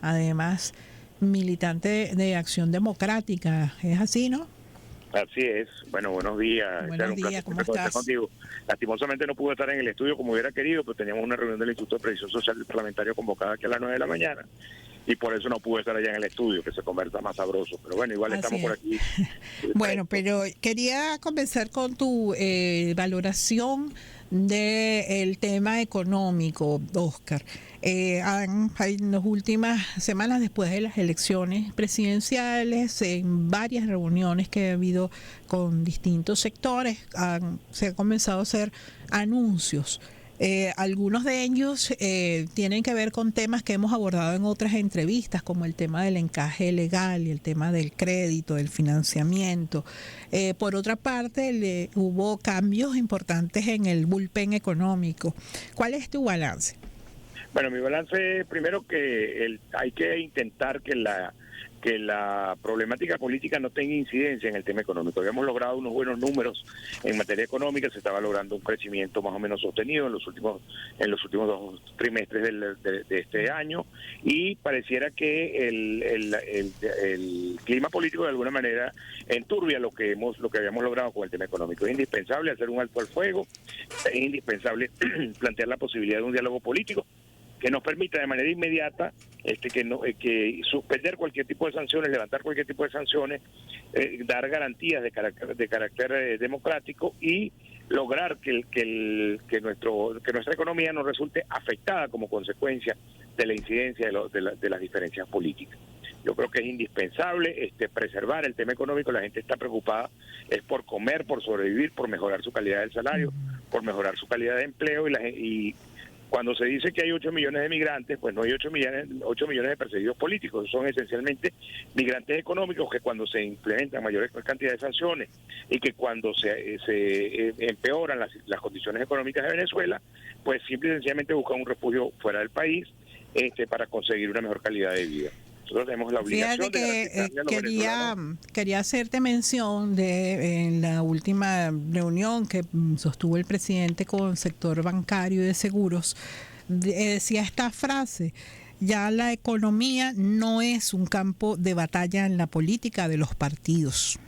además militante de Acción Democrática. ¿Es así, no? Así es. Bueno, buenos días. Buenos días, ¿cómo estás? Contigo. Lastimosamente no pude estar en el estudio como hubiera querido, pero teníamos una reunión del Instituto de Previsión Social del Parlamentario convocada aquí a las 9 de la mañana. Y por eso no pude estar allá en el estudio, que se conversa más sabroso. Pero bueno, igual estamos por aquí. Bueno, pero quería comenzar con tu valoración del tema económico, Oscar. En las últimas semanas, después de las elecciones presidenciales, en varias reuniones que ha habido con distintos sectores, se han comenzado a hacer anuncios. Algunos de ellos tienen que ver con temas que hemos abordado en otras entrevistas, como el tema del encaje legal y el tema del crédito, del financiamiento. Por otra parte, hubo cambios importantes en el bullpen económico. ¿Cuál es tu balance? Bueno, mi balance es primero que hay que intentar que la problemática política no tenga incidencia en el tema económico. Habíamos logrado unos buenos números en materia económica, se estaba logrando un crecimiento más o menos sostenido en los últimos 2 trimestres de este año, y pareciera que el clima político de alguna manera enturbia lo que habíamos logrado con el tema económico. Es indispensable hacer un alto al fuego, es indispensable plantear la posibilidad de un diálogo político que nos permita de manera inmediata que suspender cualquier tipo de sanciones, levantar cualquier tipo de sanciones, dar garantías de carácter democrático y lograr que nuestra economía no resulte afectada como consecuencia de la incidencia de las diferencias políticas. Yo creo que es indispensable preservar el tema económico. La gente está preocupada es por comer, por sobrevivir, por mejorar su calidad del salario, por mejorar su calidad de empleo, y cuando se dice que hay 8 millones de migrantes, pues no hay 8 millones de perseguidos políticos. Son esencialmente migrantes económicos que cuando se implementan mayores cantidades de sanciones y que cuando se empeoran las condiciones económicas de Venezuela, pues simple y sencillamente buscan un refugio fuera del país para conseguir una mejor calidad de vida. Nosotros tenemos la obligación de garantizarle a los venezolanos. Quería hacerte mención de en la última reunión que sostuvo el presidente con el sector bancario y de seguros, decía esta frase: ya la economía no es un campo de batalla en la política de los partidos.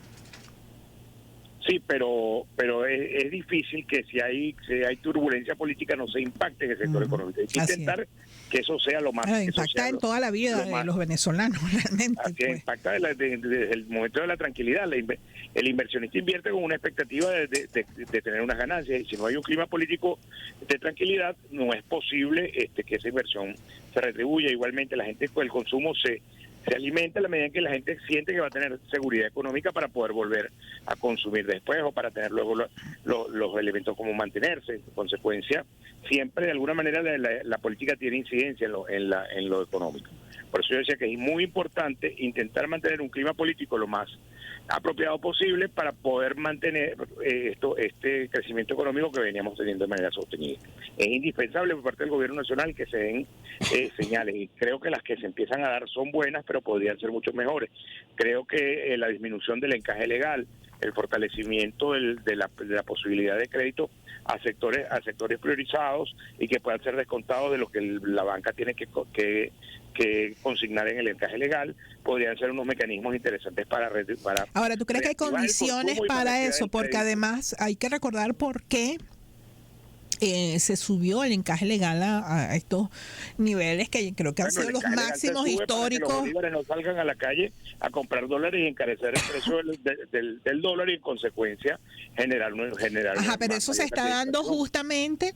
Sí, pero es difícil que si hay turbulencia política no se impacte en el sector económico. Hay que intentar que eso sea lo más... impacta en toda la vida de los venezolanos, realmente. Así es, impacta desde el momento de la tranquilidad. El inversionista invierte con una expectativa de tener unas ganancias, y si no hay un clima político de tranquilidad, no es posible que esa inversión se retribuya. Igualmente, la gente con el consumo se alimenta a la medida en que la gente siente que va a tener seguridad económica para poder volver a consumir después, o para tener luego los elementos como mantenerse. En consecuencia, siempre de alguna manera la política tiene incidencia en lo económico. Por eso yo decía que es muy importante intentar mantener un clima político lo más apropiado posible para poder mantener este crecimiento económico que veníamos teniendo de manera sostenida. Es indispensable por parte del gobierno nacional que se den señales, y creo que las que se empiezan a dar son buenas, pero podrían ser mucho mejores. Creo que la disminución del encaje legal, el fortalecimiento de la posibilidad de crédito a sectores priorizados y que puedan ser descontados de lo que la banca tiene que consignar en el encaje legal, podrían ser unos mecanismos interesantes para Ahora, ¿tú crees que hay condiciones para eso? Porque además hay que recordar por qué se subió el encaje legal a estos niveles que creo que han sido los máximos históricos. Para que los bolívares no salgan a la calle a comprar dólares y encarecer el precio del dólar, y en consecuencia generar pero eso se está dando justamente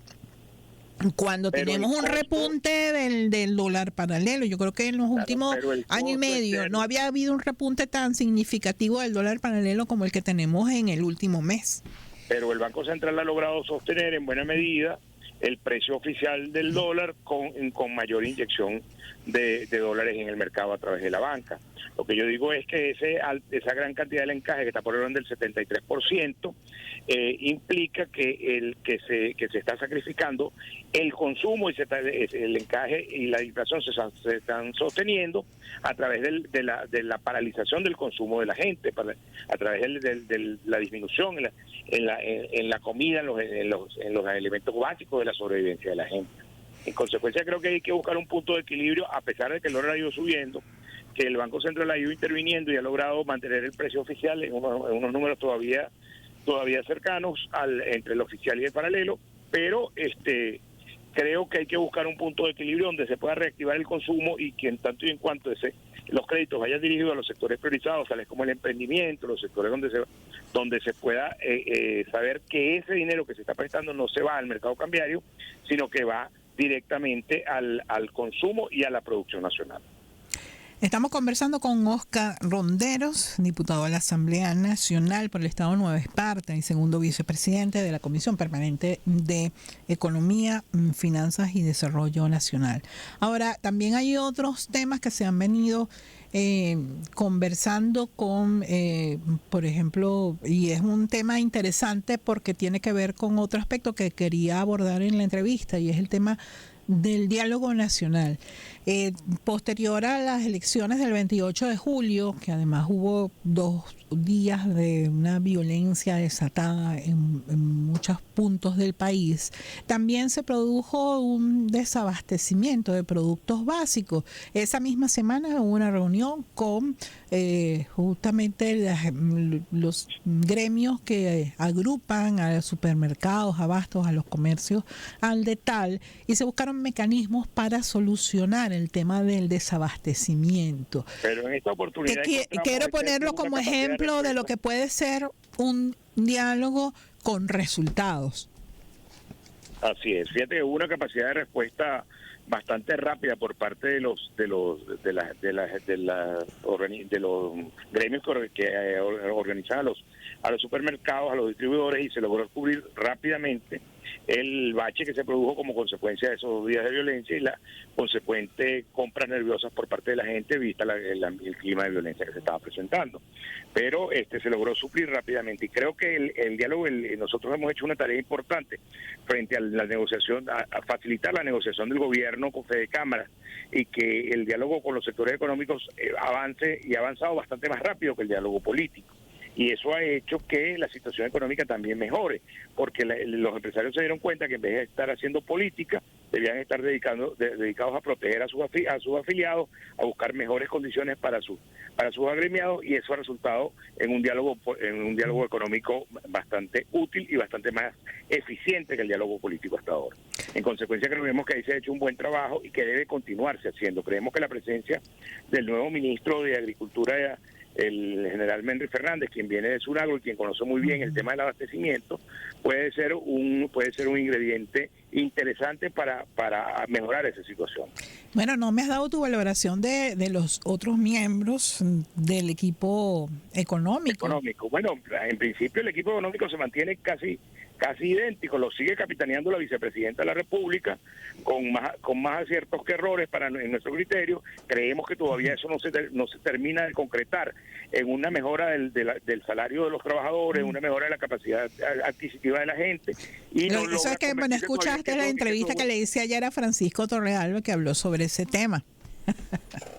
cuando tenemos un repunte del dólar paralelo. Yo creo que en los últimos año y medio no había habido un repunte tan significativo del dólar paralelo como el que tenemos en el último mes. Pero el Banco Central ha logrado sostener en buena medida el precio oficial del dólar con mayor inyección de dólares en el mercado a través de la banca. Lo que yo digo es que esa gran cantidad del encaje, que está por el orden del 73%, implica que se está sacrificando el consumo, y el encaje y la inflación se están sosteniendo a través de la paralización del consumo de la gente, a través de la disminución en la comida, en los elementos básicos de la sobrevivencia de la gente. En consecuencia, creo que hay que buscar un punto de equilibrio, a pesar de que el dólar ha ido subiendo, que el Banco Central ha ido interviniendo y ha logrado mantener el precio oficial en unos números todavía cercanos entre el oficial y el paralelo, pero creo que hay que buscar un punto de equilibrio donde se pueda reactivar el consumo y que en tanto y en cuanto los créditos vayan dirigidos a los sectores priorizados, tales como el emprendimiento, los sectores donde se pueda saber que ese dinero que se está prestando no se va al mercado cambiario, sino que va directamente al consumo y a la producción nacional. Estamos conversando con Óscar Ronderos, diputado de la Asamblea Nacional por el Estado de Nueva Esparta y segundo vicepresidente de la Comisión Permanente de Economía, Finanzas y Desarrollo Nacional. Ahora, también hay otros temas que se han venido conversando con, por ejemplo, y es un tema interesante porque tiene que ver con otro aspecto que quería abordar en la entrevista, y es el tema del diálogo nacional. Posterior a las elecciones del 28 de julio, que además hubo 2 días de una violencia desatada en muchos puntos del país, también se produjo un desabastecimiento de productos básicos. Esa misma semana hubo una reunión con justamente los gremios que agrupan a los supermercados, abastos, a los comercios al detal, y se buscaron mecanismos para solucionar el tema del desabastecimiento. Pero en esta oportunidad quiero ponerlo como ejemplo de lo que puede ser un diálogo con resultados. Así es. Fíjate que hubo una capacidad de respuesta bastante rápida por parte de los gremios que organizan a los supermercados, a los distribuidores, y se logró cubrir rápidamente el bache que se produjo como consecuencia de esos 2 días de violencia y la consecuente compras nerviosas por parte de la gente vista el clima de violencia que se estaba presentando. Pero se logró suplir rápidamente, y creo que el diálogo, nosotros hemos hecho una tarea importante frente a la negociación, a facilitar la negociación del gobierno con Fede Cámara, y que el diálogo con los sectores económicos avance, y ha avanzado bastante más rápido que el diálogo político. Y eso ha hecho que la situación económica también mejore, porque los empresarios se dieron cuenta que en vez de estar haciendo política, debían estar dedicados a proteger a sus afiliados, a buscar mejores condiciones para sus agremiados, y eso ha resultado en un diálogo económico bastante útil y bastante más eficiente que el diálogo político hasta ahora. En consecuencia, creemos que ahí se ha hecho un buen trabajo y que debe continuarse haciendo. Creemos que la presencia del nuevo ministro de Agricultura, el general Menry Fernández, quien viene de Suragro y quien conoce muy bien el tema del abastecimiento, puede ser un ingrediente interesante para mejorar esa situación. Bueno, no me has dado tu valoración de los otros miembros del equipo económico. Bueno, en principio el equipo económico se mantiene casi idéntico, lo sigue capitaneando la vicepresidenta de la República, con más aciertos que errores en nuestro criterio. Creemos que todavía eso no se termina de concretar en una mejora del salario de los trabajadores, una mejora de la capacidad adquisitiva de la gente. Y eso es que, bueno, escuchaste la entrevista que le hice ayer a Francisco Torrealba, que habló sobre ese tema.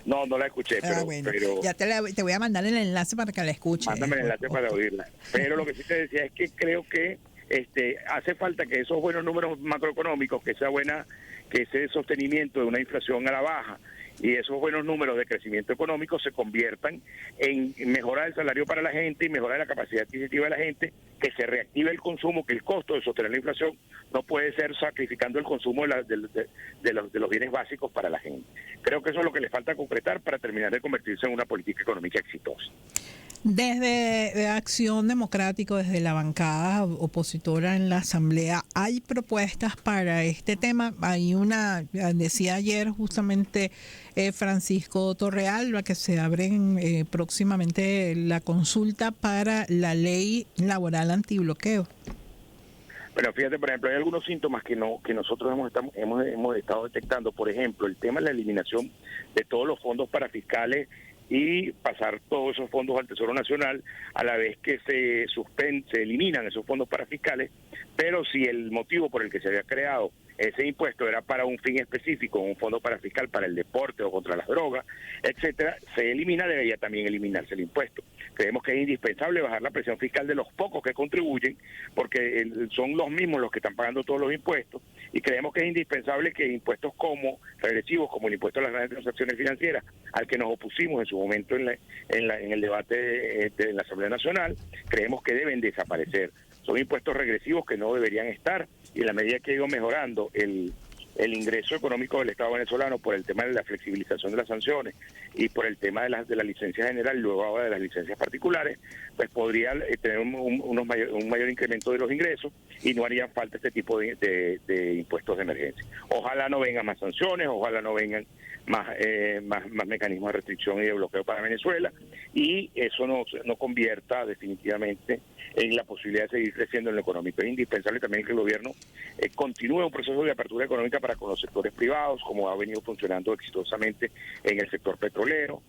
No la escuché, pero ya te voy a mandar el enlace para que la escuches. Mándame el enlace para oírla. Pero lo que sí te decía es que creo que hace falta que esos buenos números macroeconómicos, que ese sostenimiento de una inflación a la baja y esos buenos números de crecimiento económico se conviertan en mejorar el salario para la gente y mejorar la capacidad adquisitiva de la gente, que se reactive el consumo, que el costo de sostener la inflación no puede ser sacrificando el consumo de los bienes básicos para la gente. Creo que eso es lo que le falta concretar para terminar de convertirse en una política económica exitosa. Desde Acción Democrático, desde la bancada opositora en la Asamblea, ¿hay propuestas para este tema? Hay decía ayer justamente Francisco Torrealba, que se abre próximamente la consulta para la ley laboral antibloqueo. Bueno, fíjate, por ejemplo, hay algunos síntomas que nosotros hemos estado detectando. Por ejemplo, el tema de la eliminación de todos los fondos parafiscales y pasar todos esos fondos al Tesoro Nacional, a la vez que se eliminan esos fondos parafiscales. Pero si el motivo por el que se había creado ese impuesto era para un fin específico, un fondo parafiscal para el deporte o contra las drogas, etcétera, se elimina, debería también eliminarse el impuesto. Creemos que es indispensable bajar la presión fiscal de los pocos que contribuyen, porque son los mismos los que están pagando todos los impuestos, y creemos que es indispensable que impuestos como regresivos, como el impuesto a las grandes transacciones financieras, al que nos opusimos en su momento en el debate de la Asamblea Nacional, creemos que deben desaparecer. Son impuestos regresivos que no deberían estar, y en la medida que ha ido mejorando el ingreso económico del Estado venezolano por el tema de la flexibilización de las sanciones y por el tema de la licencia general y luego ahora de las licencias particulares, pues podría tener un mayor incremento de los ingresos y no haría falta este tipo de impuestos de emergencia. Ojalá no vengan más sanciones, ojalá no vengan más mecanismos de restricción y de bloqueo para Venezuela, y eso no convierta definitivamente en la posibilidad de seguir creciendo en lo económico. Es indispensable también que el gobierno continúe un proceso de apertura económica para con los sectores privados, como ha venido funcionando exitosamente en el sector petrolero.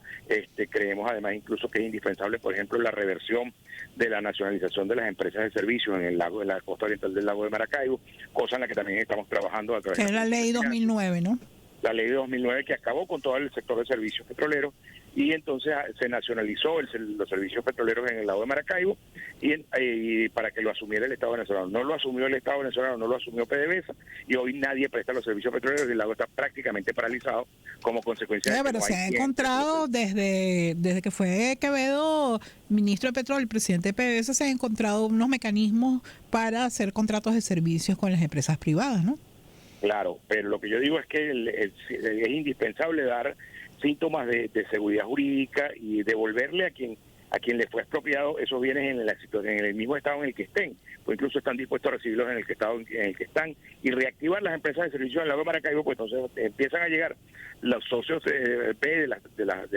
Creemos además incluso que es indispensable, por ejemplo, la reversión de la nacionalización de las empresas de servicios en la costa oriental del lago de Maracaibo, cosa en la que también estamos trabajando a través de la ley 2009, ¿no? La ley de 2009, que acabó con todo el sector de servicios petroleros, y entonces se nacionalizó los servicios petroleros en el lago de Maracaibo y para que lo asumiera el Estado venezolano. No lo asumió el Estado venezolano, no lo asumió PDVSA, y hoy nadie presta los servicios petroleros y el lago está prácticamente paralizado como consecuencia de que pero no se hay ha encontrado desde que fue Quevedo ministro de Petróleo, el presidente de PDVSA, se han encontrado unos mecanismos para hacer contratos de servicios con las empresas privadas, ¿no? Claro, pero lo que yo digo es que es indispensable dar síntomas de seguridad jurídica y devolverle a quien le fue expropiado esos bienes en el mismo estado en el que estén, o incluso están dispuestos a recibirlos en el estado en el que están, y reactivar las empresas de servicios en el lago de Maracaibo, pues entonces empiezan a llegar los socios de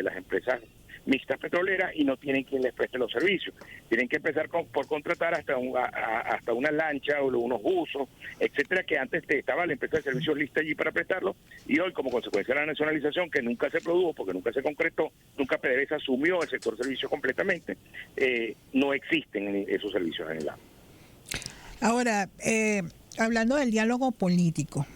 las empresas mixtas petroleras y no tienen quien les preste los servicios. Tienen que empezar por contratar hasta una lancha o unos buzos, etcétera, que antes estaba la empresa de servicios lista allí para prestarlo, y hoy, como consecuencia de la nacionalización, que nunca se produjo porque nunca se concretó, nunca PDVSA asumió el sector servicios completamente, no existen esos servicios en el lago. Ahora, hablando del diálogo político,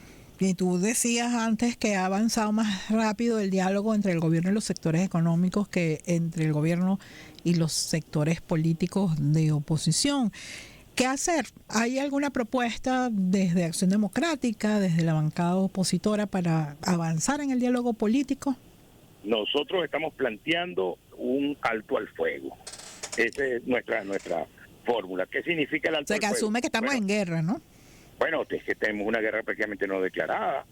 y tú decías antes que ha avanzado más rápido el diálogo entre el gobierno y los sectores económicos que entre el gobierno y los sectores políticos de oposición. ¿Qué hacer? ¿Hay alguna propuesta desde Acción Democrática, desde la bancada opositora, para avanzar en el diálogo político? Nosotros estamos planteando un alto al fuego. Esa es nuestra fórmula. ¿Qué significa el alto al fuego? O sea, que asume que estamos en guerra, ¿no? Bueno, es que tenemos una guerra prácticamente no declarada.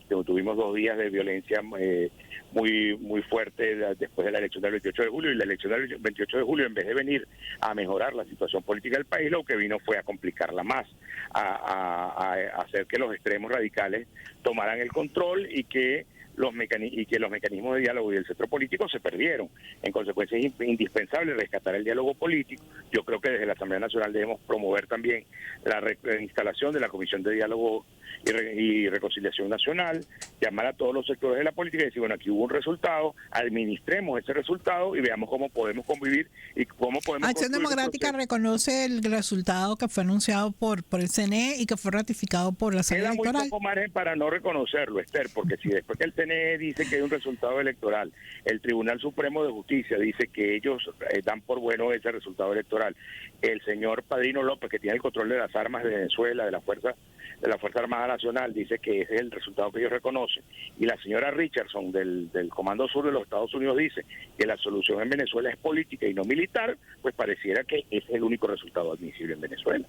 Tuvimos 2 días de violencia muy fuerte después de la elección del 28 de julio, y la elección del 28 de julio, en vez de venir a mejorar la situación política del país, lo que vino fue a complicarla más, a hacer que los extremos radicales tomaran el control y que los mecanismos de diálogo y del centro político se perdieron. En consecuencia, es indispensable rescatar el diálogo político. Yo creo que desde la Asamblea Nacional debemos promover también la instalación de la Comisión de Diálogo y Reconciliación Nacional, llamar a todos los sectores de la política y decir, bueno, aquí hubo un resultado, administremos ese resultado y veamos cómo podemos convivir y cómo podemos... Acción Democrática reconoce el resultado que fue anunciado por el CNE y que fue ratificado por la Asamblea Electoral. Queda muy poco margen para no reconocerlo, Esther, porque si después que el CNE dice que hay un resultado electoral, el Tribunal Supremo de Justicia dice que ellos dan por bueno ese resultado electoral, el señor Padrino López, que tiene el control de las armas de Venezuela, de la Fuerza Armada Nacional, dice que ese es el resultado que ellos reconocen, y la señora Richardson del Comando Sur de los Estados Unidos dice que la solución en Venezuela es política y no militar, pues pareciera que ese es el único resultado admisible en Venezuela.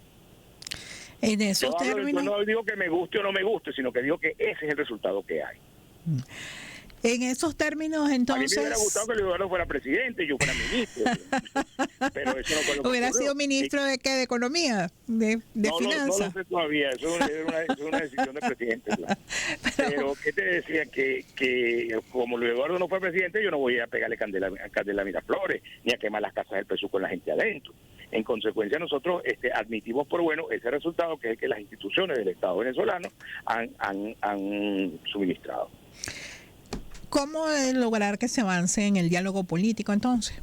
En esos términos, yo no digo que me guste o no me guste, sino que digo que ese es el resultado que hay. En esos términos, entonces... A mí me hubiera gustado que Luis Eduardo fuera presidente y yo fuera ministro. Pero eso no fue lo que ¿Hubiera ocurrió. sido ministro de qué? ¿De Economía? ¿De Finanzas? No lo sé todavía. Eso es una decisión del presidente. Claro. Pero ¿qué te decía? Que como Luis Eduardo no fue presidente, yo no voy a pegarle candela a Miraflores, ni a quemar las casas del PSUV con la gente adentro. En consecuencia, nosotros admitimos por bueno ese resultado, que es el que las instituciones del Estado venezolano han suministrado. ¿Cómo lograr que se avance en el diálogo político entonces?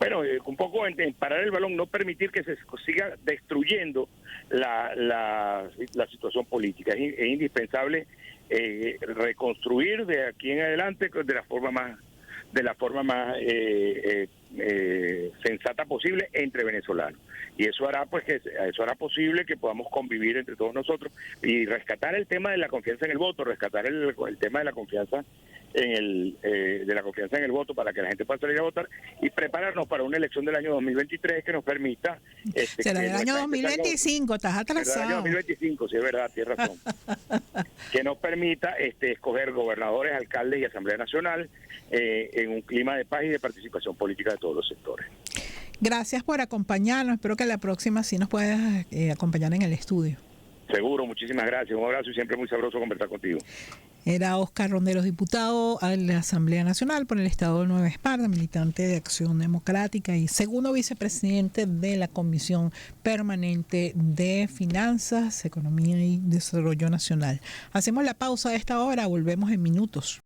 Bueno, un poco en parar el balón, no permitir que se siga destruyendo la situación política. Es indispensable reconstruir de aquí en adelante de la forma más sensata posible entre venezolanos. y eso hará posible que podamos convivir entre todos nosotros y rescatar el tema de la confianza en el voto, rescatar el tema de la confianza en el voto para que la gente pueda salir a votar y prepararnos para una elección del año 2023 que nos permita será del año 2025, estás atrasado. Será del año 2025, sí, es verdad, tienes razón. Que nos permita escoger gobernadores, alcaldes y Asamblea Nacional en un clima de paz y de participación política de todos los sectores. Gracias por acompañarnos. Espero que la próxima sí nos puedas acompañar en el estudio. Seguro, muchísimas gracias. Un abrazo y siempre muy sabroso conversar contigo. Era Óscar Ronderos, diputado a la Asamblea Nacional por el Estado de Nueva Esparta, militante de Acción Democrática y segundo vicepresidente de la Comisión Permanente de Finanzas, Economía y Desarrollo Nacional. Hacemos la pausa a esta hora, volvemos en minutos.